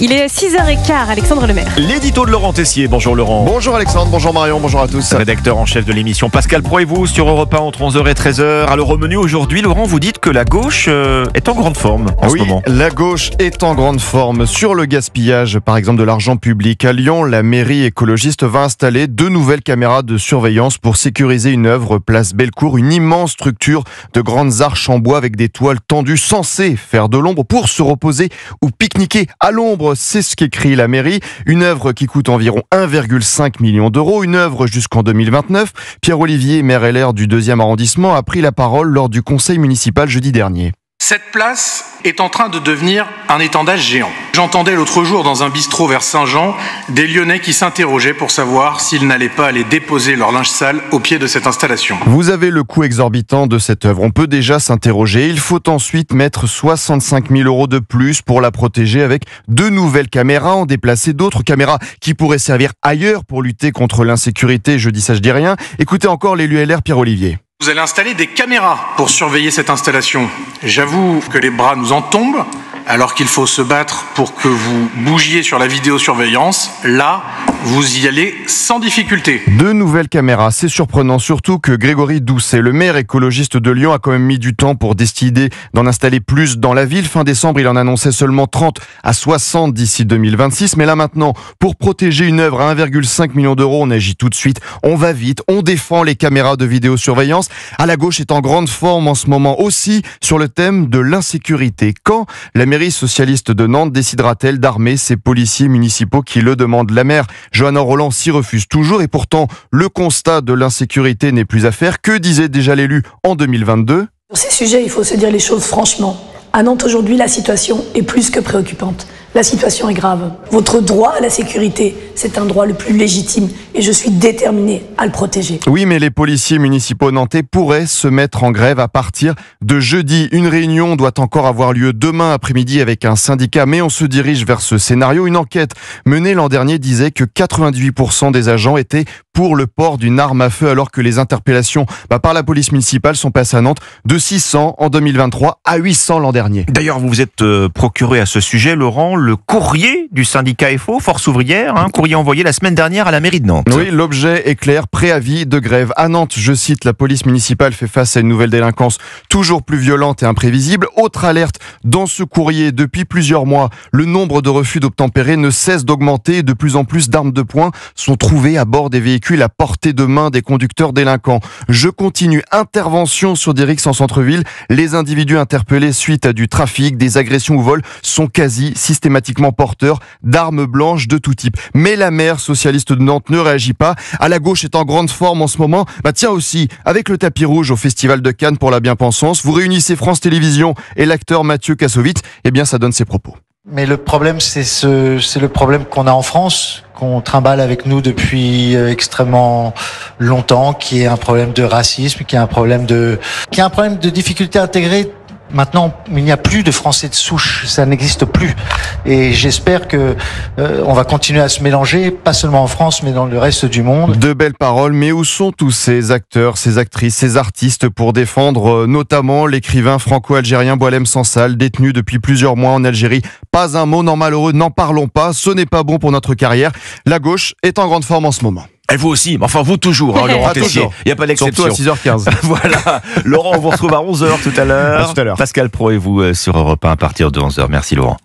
Il est 6h15, Alexandre Lemaire. L'édito de Laurent Tessier. Bonjour Laurent. Bonjour Alexandre, bonjour Marion, bonjour à tous. Rédacteur en chef de l'émission Pascal Pro et vous sur Europe 1 entre 11h et 13h. Alors au menu aujourd'hui, Laurent, vous dites que la gauche est en grande forme en ce moment. La gauche est en grande forme sur le gaspillage, par exemple de l'argent public. À Lyon, la mairie écologiste va installer 2 nouvelles caméras de surveillance pour sécuriser une œuvre place Bellecour, une immense structure de grandes arches en bois avec des toiles tendues censées faire de l'ombre pour se reposer ou pique-niquer à l'ombre. C'est ce qu'écrit la mairie. Une œuvre qui coûte environ 1,5 million d'euros. Une œuvre jusqu'en 2029. Pierre-Olivier, maire LR du 2e arrondissement, a pris la parole lors du conseil municipal jeudi dernier. Cette place est en train de devenir un étendage géant. J'entendais l'autre jour dans un bistrot vers Saint-Jean des Lyonnais qui s'interrogeaient pour savoir s'ils n'allaient pas aller déposer leur linge sale au pied de cette installation. Vous avez le coût exorbitant de cette œuvre. On peut déjà s'interroger. Il faut ensuite mettre 65 000 euros de plus pour la protéger avec 2 nouvelles caméras. En déplacer d'autres caméras qui pourraient servir ailleurs pour lutter contre l'insécurité. Je dis ça, je dis rien. Écoutez encore l'élu LR Pierre-Olivier. Vous allez installer des caméras pour surveiller cette installation. J'avoue que les bras nous en tombent, alors qu'il faut se battre pour que vous bougiez sur la vidéosurveillance. Là, vous y allez sans difficulté. 2 nouvelles caméras, c'est surprenant, surtout que Grégory Doucet, le maire écologiste de Lyon, a quand même mis du temps pour décider d'en installer plus dans la ville. Fin décembre, il en annonçait seulement 30 à 60 d'ici 2026. Mais là maintenant, pour protéger une œuvre à 1,5 million d'euros, on agit tout de suite, on va vite, on défend les caméras de vidéosurveillance. À la gauche est en grande forme en ce moment aussi sur le thème de l'insécurité. Quand la mairie socialiste de Nantes décidera-t-elle d'armer ces policiers municipaux qui le demandent? La maire Johanna Roland s'y refuse toujours et pourtant le constat de l'insécurité n'est plus à faire. Que disait déjà l'élu en 2022? Sur ces sujets, il faut se dire les choses franchement. À Nantes aujourd'hui, la situation est plus que préoccupante. La situation est grave. Votre droit à la sécurité, c'est un droit le plus légitime et je suis déterminée à le protéger. Oui, mais les policiers municipaux nantais pourraient se mettre en grève à partir de jeudi. Une réunion doit encore avoir lieu demain après-midi avec un syndicat, mais on se dirige vers ce scénario. Une enquête menée l'an dernier disait que 98% des agents étaient pour le port d'une arme à feu, alors que les interpellations par la police municipale sont passées à Nantes de 600 en 2023 à 800 l'an dernier. D'ailleurs, vous vous êtes procuré à ce sujet, Laurent, le courrier du syndicat FO, Force ouvrière, courrier envoyé la semaine dernière à la mairie de Nantes. Oui, l'objet est clair, préavis de grève. À Nantes, je cite, la police municipale fait face à une nouvelle délinquance toujours plus violente et imprévisible. Autre alerte, dans ce courrier, depuis plusieurs mois, le nombre de refus d'obtempérer ne cesse d'augmenter et de plus en plus d'armes de poing sont trouvées à bord des véhicules à portée de main des conducteurs délinquants. Je continue, intervention sur des rixes en centre-ville. Les individus interpellés suite à du trafic, des agressions ou vols sont quasi systématiquement porteurs d'armes blanches de tout type. Mais la maire socialiste de Nantes ne réagit pas. À la gauche est en grande forme en ce moment. Tiens aussi, avec le tapis rouge au Festival de Cannes pour la bien-pensance, vous réunissez France Télévisions et l'acteur Mathieu Kassovitz. Eh bien, ça donne ses propos. Mais le problème, c'est le problème qu'on a en France, qu'on trimballe avec nous depuis extrêmement longtemps, qui est un problème de racisme, qui est un problème de difficulté à intégrer. Maintenant, il n'y a plus de Français de souche, ça n'existe plus. Et j'espère que on va continuer à se mélanger, pas seulement en France, mais dans le reste du monde. De belles paroles, mais où sont tous ces acteurs, ces actrices, ces artistes pour défendre notamment l'écrivain franco-algérien Boualem Sansal, détenu depuis plusieurs mois en Algérie? Pas un mot, non, malheureux, n'en parlons pas, ce n'est pas bon pour notre carrière. La gauche est en grande forme en ce moment. Et vous aussi, enfin vous toujours, Laurent Tessier. Il n'y a pas d'exception. Surtout à 6h15. Voilà. Laurent, on vous retrouve à 11h tout à l'heure. À tout à l'heure. Pascal Pro et vous sur Europe 1 à partir de 11h. Merci Laurent.